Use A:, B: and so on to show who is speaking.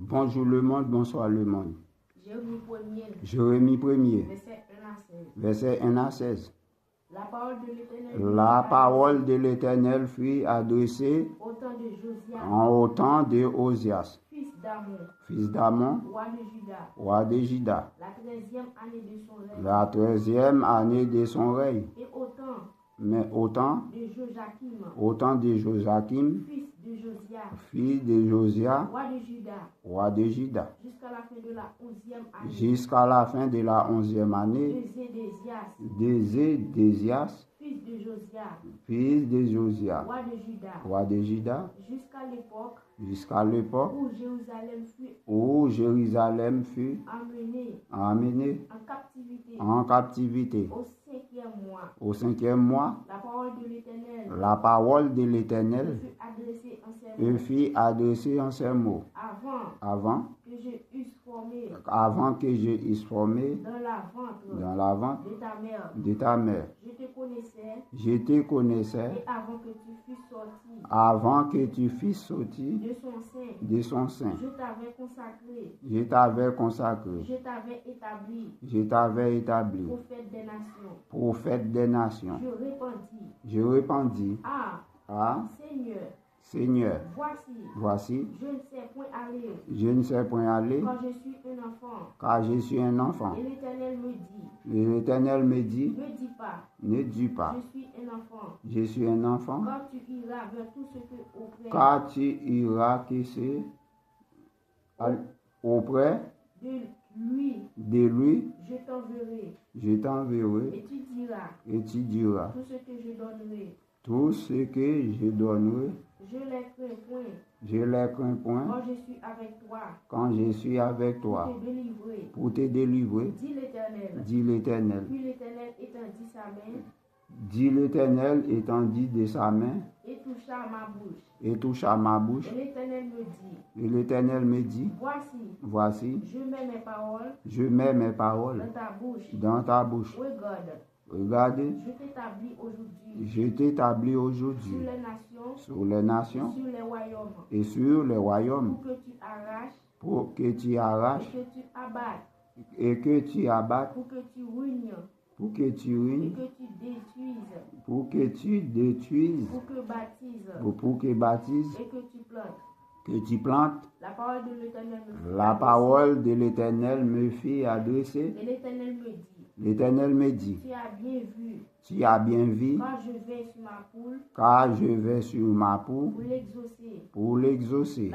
A: Bonjour le monde, bonsoir le monde.
B: Jérémie 1er,
A: Verset 1 à 16.
B: La parole de l'Éternel.
A: La parole de l'Éternel fut adressée
B: Au temps de Josias,
A: au temps de Osias,
B: fils d'Amon,
A: fils d'Amon,
B: roi de
A: roi de Juda,
B: Juda, la 13e année de son règne.
A: la 13e année de son règne.
B: Et
A: Mais au temps
B: de Joachim,
A: fils de Josia,
B: roi de Juda,
A: roi de Juda,
B: jusqu'à la fin de la 11e année.
A: jusqu'à la fin de la 11e année
B: De
A: d'Ézéchias,
B: fils de Josias,
A: fils de Josia, roi de Juda,
B: jusqu'à l'époque
A: jusqu'à l'époque
B: où Jérusalem fut
A: amené
B: amenée
A: en captivité.
B: au 5e mois.
A: La parole de l'Éternel
B: me fut adressée en ces mots.
A: avant que je eusse formé dans la ventre de ta mère. Je te connaissais avant que tu fusses sorti de son sein. Je t'avais consacré. Je t'avais établi prophète des nations. Je répondis, ah, Seigneur, voici, je ne sais point aller, car je suis un enfant. Et l'Éternel me dit, ne dis pas, je suis un enfant, car tu iras auprès de lui, je t'enverrai, et tu diras, tout ce que je donnerai, je les crains point, quand je suis avec toi, pour te délivrer, dit l'Éternel. Dit l'Éternel étendit de sa main et toucha ma bouche. Et l'Éternel me dit, voici, je mets mes paroles dans ta bouche. Regarde, je t'établis aujourd'hui sur les nations et sur les royaumes pour que tu arraches et que tu abattes, pour que tu ruines, pour que tu détruises, pour que baptises, que tu plantes. La parole de l'Éternel me fit adresser. L'Éternel me dit, tu as bien vu, car je vais sur ma poule pour l'exaucer.